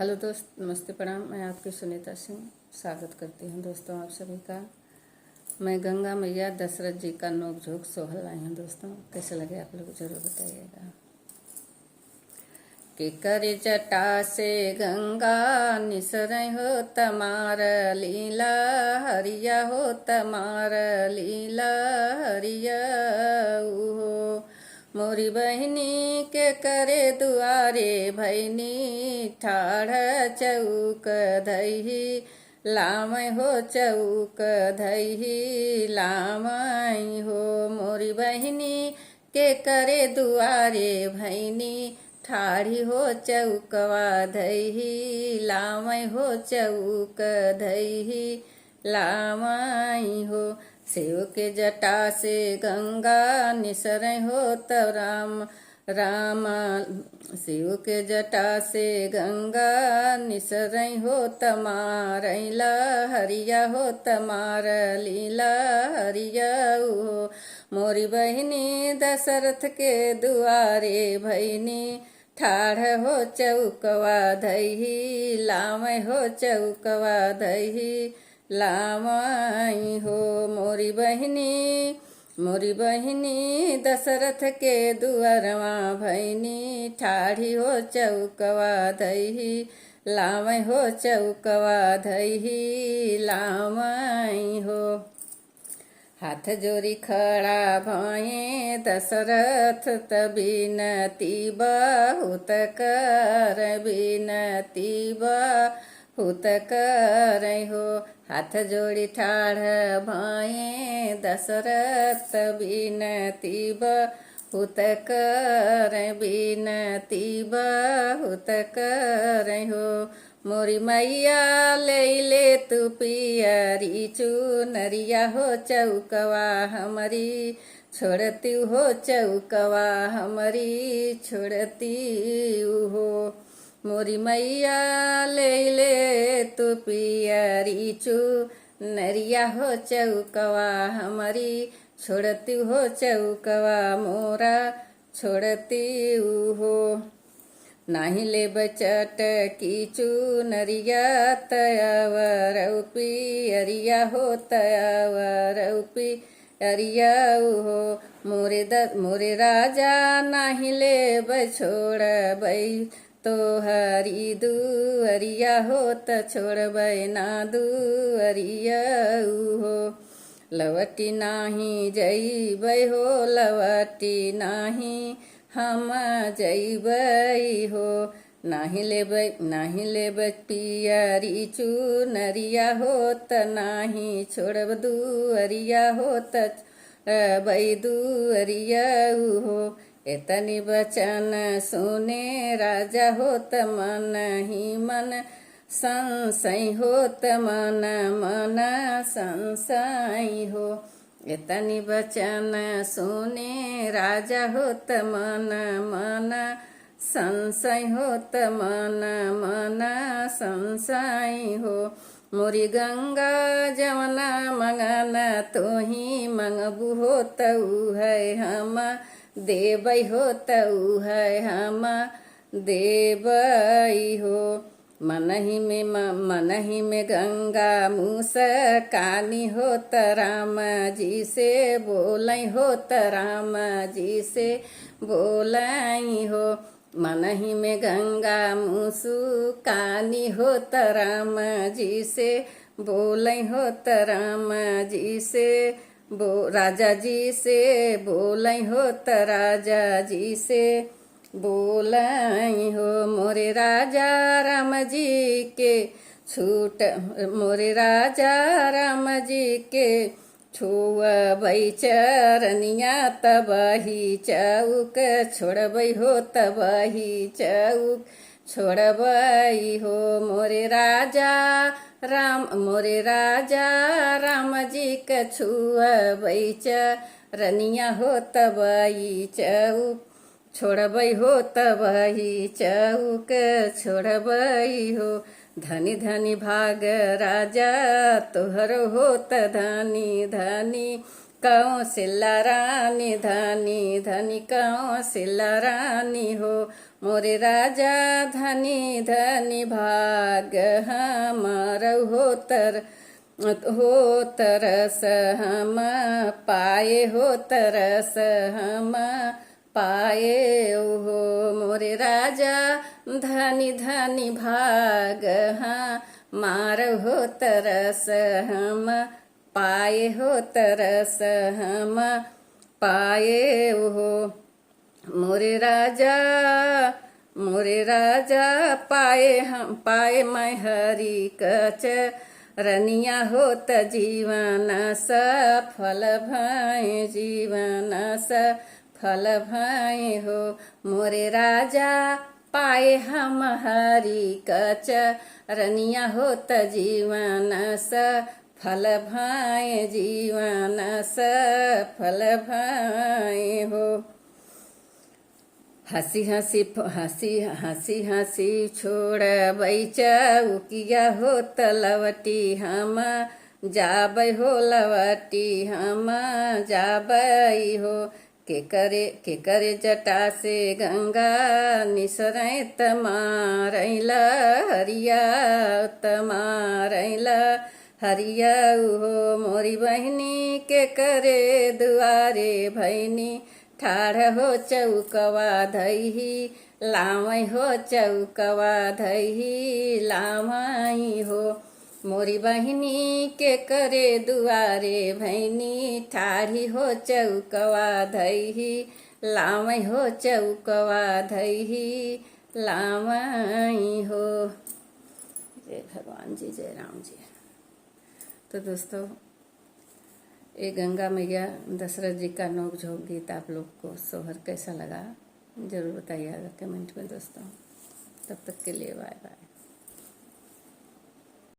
Hello दोस्त, नमस्ते, प्रणाम। मैं आपकी सुनीता सिंह स्वागत करती हूँ दोस्तों आप सभी का। मैं गंगा मैया दशरथ जी का नोक झोंक सोहल लाई हूँ दोस्तों। कैसे लगे आप लोग जरूर बताइएगा। कि कर जटा से गंगा निसर हो तमार लीला हरिया हो तमार लीला हरिया हो। मोरी बहनी के करे दुआरे भैनी ठाढ़ चौक धैही लामय हो चौक धैही लामय हो। मोरी बहनी के करे दुआरे भैनी ठाढ़ी हो चौकवा धैही लामय हो चौक धैही लामय हो। शिव के जटा से गंगा निसर हो तो राम शिव के जटा से गंगा निसर हो तमार हरिया हो तमार लीला हरिया हो। मोरी बहिनी दशरथ के दुआरे भैनी ठाढ़ हो चौकवा धैही लामय हो चौकवा धैही लामय हो। मोरी बहिनी दशरथ के दुआरवा भैनी ठाढ़ी हो चौकवा धैही लामय हो चौकवा धैही लामय हो। हाथ जोड़ी खड़ा भये दशरथ बिनती बहुत कर बिनती बहुत कर हो। हाथ जोड़ी ठाढ़ भये दशरथ बिनती बहुत कर बिनती बहुत कर हो। मोरी मैया ले तू पियरी चुनरिया हो चौकवा हमारी छोड़ती हो चौकवा हमारी छोड़ती हो। मोरी मैया ले तू पियरी चुनरिया हो चौकवा हमारी छोड़ती हो चौकवा मोरा छोड़ती हो। नाही ले बचट की चुनरिया तयावर पियरिया हो तयावर पियरिया हो। मोरे राजा नाही ले बछोड़ बई तो हरी दुअरिया हो त छोड़ बैना दुअरिया हो। लवटी नाही जईबै हो लवटी नाही हम जईबै हो। नाही लेबै पियरी चुनरिया हो त नाही छोड़ब दुअरिया हो त बै दुअरिया हो। एतनी बचन सुने राजा हो त मन ही मन संशय हो त मन मन संशय हो। एतनी बचन सुने राजा हो त मन मन संशय हो त मन मन संशय हो। मोरी गंगा जवना मंगन तोही मंगबू हो तऊ है हम देबै हो तऊ है हम देबै हो। मनहि में गंगा मुस्कानी हो त राम जी से बोलै हो त राम जी से बोलै हो। मनहि में गंगा मुस्कानी हो त राम जी से बोलै हो त राम जी से राजा जी से बोलै हो त राजा जी से बोलै हो। मोरे राजा राम जी के छूट मोरे राजा राम जी के छुअबै चरनिया तबही चौक छोड़बै हो तबही चौक छोड़बै हो। मोरे राजा राम जी के छुअबै चरनिया हो तबही चौक छोड़बै हो तबही चौक छोड़बै हो। धनी धनी भाग राजा तोहर हो त धनी धनी कौशल्या रानी धनी धनी कौशल्या रानी हो मोरे राजा धनी धनी भाग्य हमार हो तरस हम पाए हो तरस हम पाए हो मोरे राजा धनी धनी भाग हमार हो तरस हम पाए हो तरस हम पाए हो मोरे राजा पाए मैं हरि कच रनिया होत जीवन सफल भय जीवन सफल भय हो मोरे राजा पाए हम हरि कच रनिया होत जीवन सफल भय जीवन सफल भय हो हंसी हंसी छोड़ चौकिया हो तलवटी हम जाबै हो लवटी हम जाबै हो के करे जटा से गंगा निसरै तमारैल हरिया तमारैल हरिया हो मोरी बहिनी के करे दुआरे भैनी ठाढ़ हो चौकवा धैही लामै हो चौकवा धैही लामै हो मोरी बहिनी के करे दुआरे भैनी ठाढ़ी हो चौकवा धैही लामै हो चौकवा धैही लामै हो। जय भगवान जी, जय राम जी। तो दोस्तों, ये गंगा मैया दशरथ जी का नोक झोंक गीत आप लोग को सोहर कैसा लगा जरूर बताइएगा कमेंट में दोस्तों। तब तक के लिए बाय बाय।